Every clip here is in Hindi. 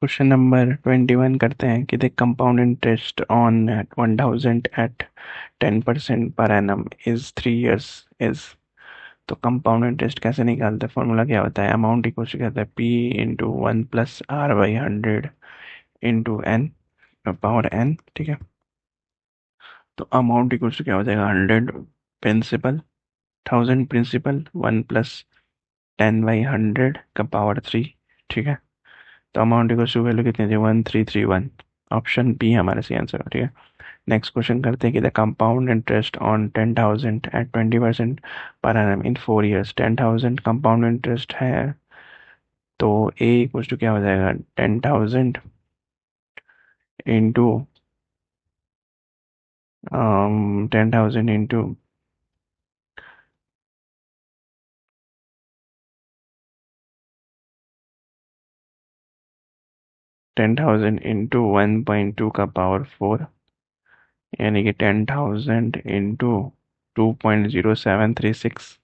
क्वेश्चन नंबर 21 करते हैं कि the compound interest on 1000 at 10% per annum is 3 years is. तो कंपाउंड इंटरेस्ट कैसे निकालते हैं? फॉर्मूला क्या होता है? अमाउंट इक्वल टू क्या होता है? P into 1 + r/100 into N power N. ठीक है, तो अमाउंट इक्वल टू क्या हो जाएगा? 100 प्रिंसिपल, 1000 प्रिंसिपल, 1 + 10/100 का पावर 3। ठीक है, तो अमाउंट इक्वल टू वैल्यू कितनी थी? 1331। ऑप्शन बी हमारा सही आंसर है। ठीक है, नेक्स्ट क्वेश्चन करते हैं कि the compound interest on 10,000 at 20% per annum in 4 years। 10,000 compound interest है, तो ए इक्वल टू क्या हो जाएगा? 10,000 इंटू 10,000 इंटू 10,000 इंटू 1.2 का पावर 4, यानी कि 10,000 इंटू 2.0736।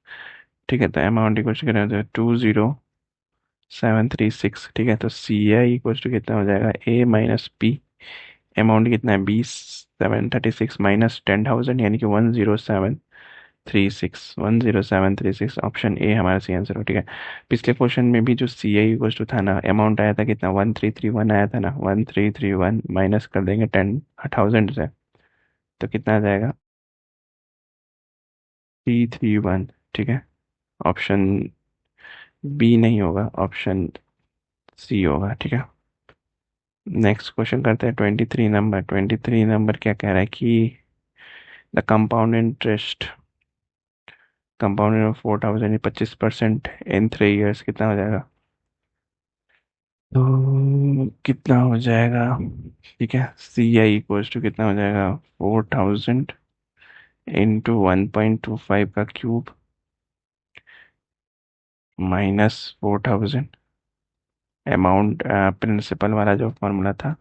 ठीक है, तो अमाउंट इक्वल टू कितना हो जाएगा? 20736। ठीक है, तो सी आई इक्वल टू कितना हो जाएगा? ए माइनस पी। अमाउंट कितना है? 736 माइनस 10,000, यानी कि 10736। 10736 ऑप्शन ए हमारा सही आंसर हो। ठीक है, पिछले क्वेश्चन में भी जो सी आई इक्वल टू था ना, अमाउंट आया था कितना? 1331 आया था ना। 1331 माइनस कर देंगे 10,000 से, तो कितना आ जाएगा? 331। ठीक है, ऑप्शन बी नहीं होगा, ऑप्शन सी होगा। ठीक है, नेक्स्ट क्वेश्चन करते हैं 23 नंबर। 23 नंबर क्या कह रहा है कि द कंपाउंड 4,000 25% इन 3 years कितना हो जाएगा? तो कितना हो जाएगा? ठीक है, सी आई इक्वल्स टू कितना हो जाएगा? 4,000 इंटू 1.25 का क्यूब माइनस 4,000। अमाउंट प्रिंसिपल वाला जो फॉर्मूला था,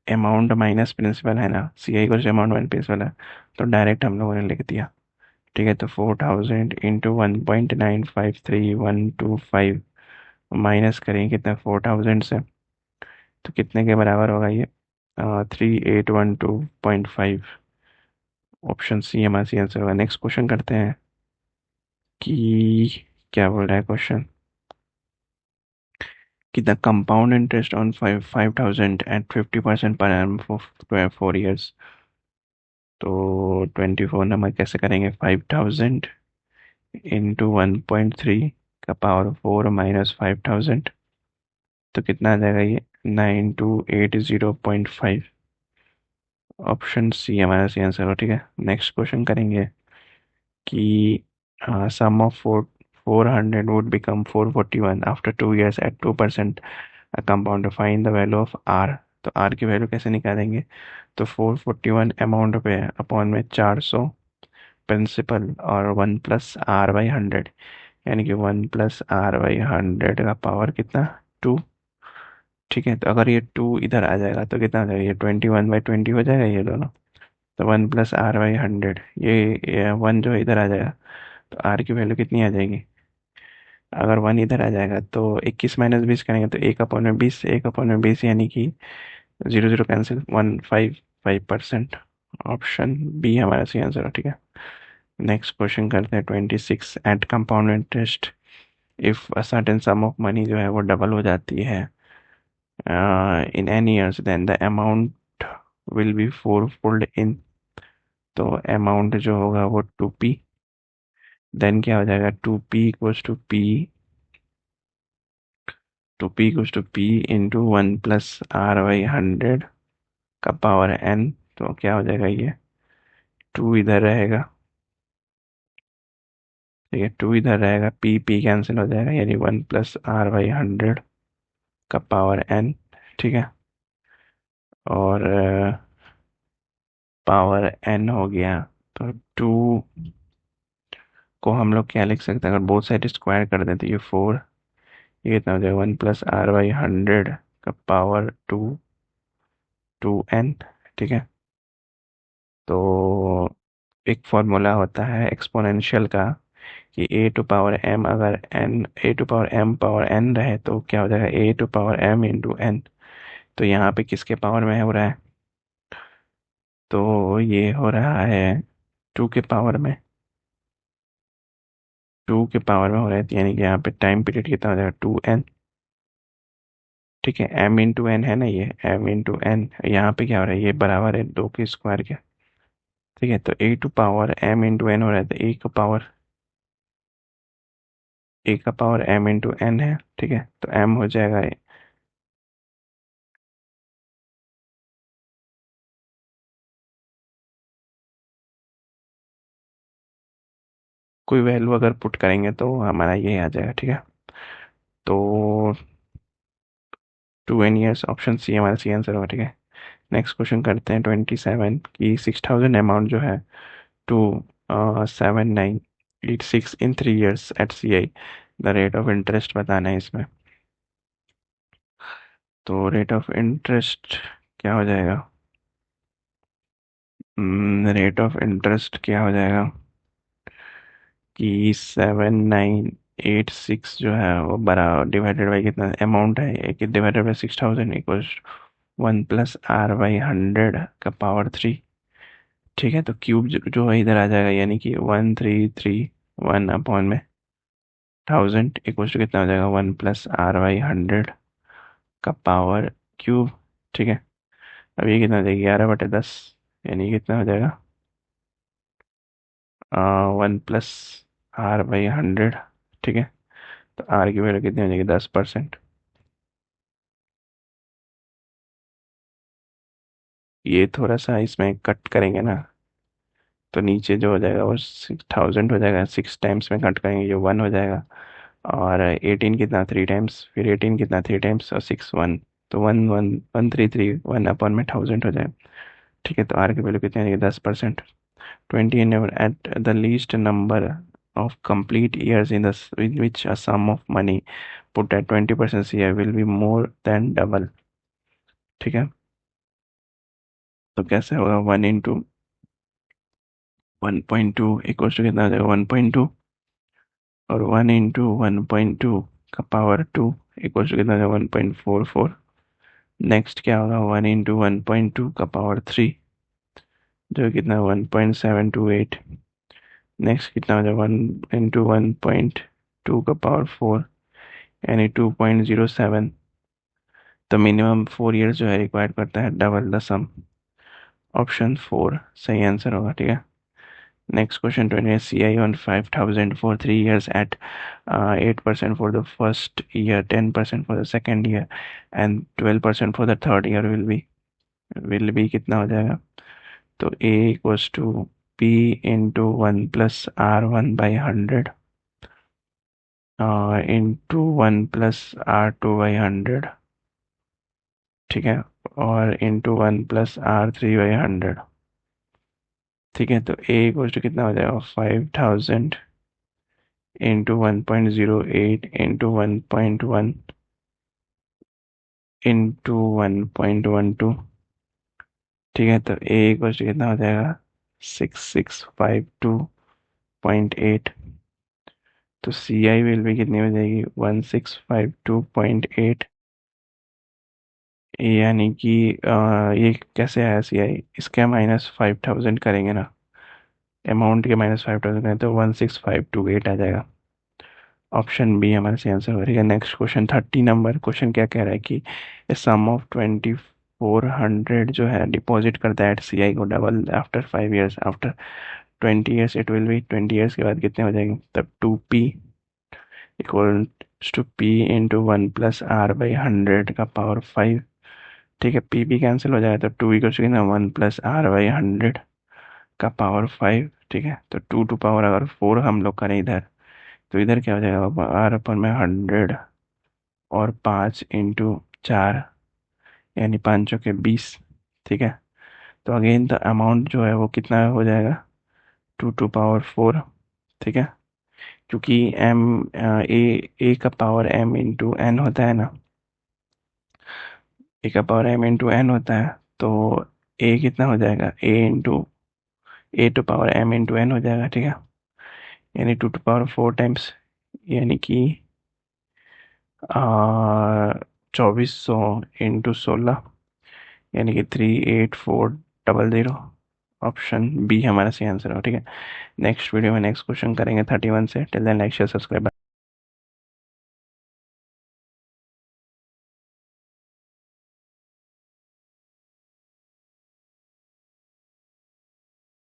अमाउंट माइनस प्रिंसिपल है ना, सी I equals amount minus principal है, तो डायरेक्ट हम लोगों ने लिख दिया। ठीक है, तो 4,000 इंटू 1.953125 माइनस करेंगे कितना 4,000 से, तो कितने के बराबर होगा ये? 3812.5। ऑप्शन सी हमारा सी आंसर होगा। नेक्स्ट क्वेश्चन करते हैं कि क्या बोल रहा है क्वेश्चन कि the compound interest on 5,000 at 50% per annum for 4 years। तो 24 नंबर कैसे करेंगे? 5,000 इंटू 1.3 का पावर 4 माइनस 5,000, तो कितना आ जाएगा ये? 9280.5। ऑप्शन सी हमारा सी आंसर हो। ठीक है, नेक्स्ट क्वेश्चन करेंगे कि sum of 400 would become 441 after 2 years at 2% compound. Find the value of R. तो आर की वैल्यू कैसे निकालेंगे? तो 441 अमाउंट पे अपॉन में 400 प्रिंसिपल और 1 + r/100, यानी कि 1 + r/100 का पावर कितना? 2। ठीक है, तो अगर ये 2 इधर आ जाएगा तो कितना हो जाएगा? ये 21/20 हो जाएगा ये दोनों। तो 1 + r/100, ये 1 जो इधर आ जाएगा, तो आर की वैल्यू कितनी आ जाएगी? अगर 1 इधर आ जाएगा तो 21 माइनस 20 करेंगे तो 1/20, 1/20, यानी कि 0 0 कैंसिल, 155%। ऑप्शन बी हमारा सही आंसर है। ठीक है, नेक्स्ट क्वेश्चन करते हैं 26। At compound interest if a certain sum of money जो है वो डबल हो जाती है in any years, then the amount will be four fold in. तो अमाउंट जो होगा वो 2p, देन क्या हो जाएगा? 2p इंटू 1 + r/100 का पावर n। तो क्या हो जाएगा ये? 2 इधर रहेगा, ठीक है, 2 इधर रहेगा, p कैंसिल हो जाएगा, यानी 1 + r/100 का पावर n। ठीक है, और पावर n हो गया, तो 2 को हम लोग क्या लिख सकते हैं? अगर बोथ साइड स्क्वायर कर दें तो ये 4, ये कितना हो जाएगा? 1 + r/100 का पावर 2n। ठीक है, तो एक फॉर्मूला होता है एक्सपोनेंशियल का कि ए टू पावर एम, अगर n a to power m power n रहे तो क्या हो जाएगा, a to power m into n. तो यहाँ पे किसके पावर में हो रहा है, तो ये हो रहा है टू के पावर में, टू के पावर में हो रहा है, यानी कि यहाँ पे टाइम पीरियड कितना हो जाएगा, टू एन। ठीक है, एम इंटू एन है ना, ये एम इंटू एन, यहाँ पे क्या हो रहा है, ये बराबर है दो के स्क्वायर के। ठीक है, तो a to power m into n हो रहा है, तो ए का पावर एम इंटू एन है। ठीक है, तो एम हो जाएगा, कोई वैल्यू अगर पुट करेंगे तो हमारा ये आ जाएगा। ठीक है, तो 2 n ईयर्स, ऑप्शन सी हमारा सी आंसर होगा। ठीक है, नेक्स्ट क्वेश्चन करते हैं 27 की 6000 अमाउंट जो है to 7986 in 3 years at C I, the rate of interest बताना है इसमें। तो रेट ऑफ इंटरेस्ट क्या हो जाएगा, रेट ऑफ इंटरेस्ट क्या हो जाएगा कि 7986 जो है वो बड़ा डिवाइडेड बाई कितना अमाउंट है, एक डिवाइडेड बाई 6000 इक्वल्स 1 + r/100 का पावर 3। ठीक है, तो क्यूब जो है इधर आ जाएगा, यानी कि 1331 अपॉन में 1000 इक्वल्स टू कितना हो जाएगा, 1 + r/100 का पावर क्यूब। ठीक है, अब ये कितना हो जाएगा, 11/10, यानी कितना हो जाएगा, 1 + r/100। ठीक है, तो आर की वैल्यू कितनी हो जाएगी, 10%। ये थोड़ा सा इसमें कट करेंगे ना, तो नीचे जो हो जाएगा वो 6000 हो जाएगा, 6 टाइम्स में कट करेंगे जो 1 हो जाएगा, और 18 कितना 3 टाइम्स, फिर 18 कितना 3 टाइम्स, और 6 1, तो 1 1 1 3 3 1 अपॉन में 1000 हो जाएगा। ठीक है, तो आर की वैल्यू कितनी आएगी, 10%। 20 never at the least number of complete years in which a sum of money put at 20% CI will be more than double। ठीक है, तो कैसे होगा, 1 × 1.2 इक्वल्स टू कितना हो जाएगा, 1.2, और 1 × 1.2 का पावर 2 इक्वल्स टू कितना हो जाएगा, 1.44। नेक्स्ट क्या होगा, 1 × 1.2 का पावर 3, जो कितना 1.728। नेक्स्ट कितना हो जाएगा, 1 × 1.2 का पावर 4, यानी 2.07। तो मिनिमम 4 ईयर्स जो है रिक्वायर्ड करता है डबल द सम, ऑप्शन 4 सही आंसर होगा। ठीक है, next question 20 C I on 5000 for 3 years at 8% for the first year, 10% for the second year and 12% for the third year will be कितना हो जाएगा, तो A equals to P into 1 + r1/100 into 1 + r2/100। ठीक है, और इंटू 1 + r3/100। ठीक है, तो ए इक्वल टू कितना हो जाएगा, 5000 इंटू 1.08 इंटू 1.1 इंटू 1.12। ठीक है, तो ए इक्वल टू कितना हो जाएगा, 6652.8। तो सी आई विल भी कितनी हो जाएगी, 1652.8, यानी कि ये कैसे आया सी आई, इसके -5000 करेंगे ना, अमाउंट के -5000 करें तो 16528 आ जाएगा। ऑप्शन बी हमारा सही आंसर हो रही नेक्स्ट क्वेश्चन 30 नंबर क्वेश्चन क्या कह रहा है कि सम ऑफ 2400 जो है डिपॉजिट करता है एट सी आई को double after 5 years, after 20 years it will be, 20 years के बाद कितने हो जाएंगे, तब 2p equals to p into 1 + r/100 का पावर 5। ठीक है, p भी कैंसिल हो जाएगा, तो 2 इक्वल्स टू कितना 1 + r/100 का पावर 5। ठीक है, तो 2 टू पावर अगर 4 हम लोग करें इधर, तो इधर क्या हो जाएगा, r/100 और 5 × 4, यानी 5 × 20। ठीक है, तो अगेन द अमाउंट जो है वो कितना हो जाएगा, 2 टू पावर 4। ठीक है, क्योंकि एम ए का पावर एम इंटू एन होता है ना, ए का पावर एम इंटू एन होता है, तो ए कितना हो जाएगा, a to power m into n हो जाएगा। ठीक है, यानी 2 to the power 4 टाइम्स, यानी कि 2400 × 16, यानी कि 38400। ऑप्शन बी हमारा सही आंसर हो। ठीक है, नेक्स्ट वीडियो में नेक्स्ट क्वेश्चन करेंगे 31 से। Till then like share subscribe.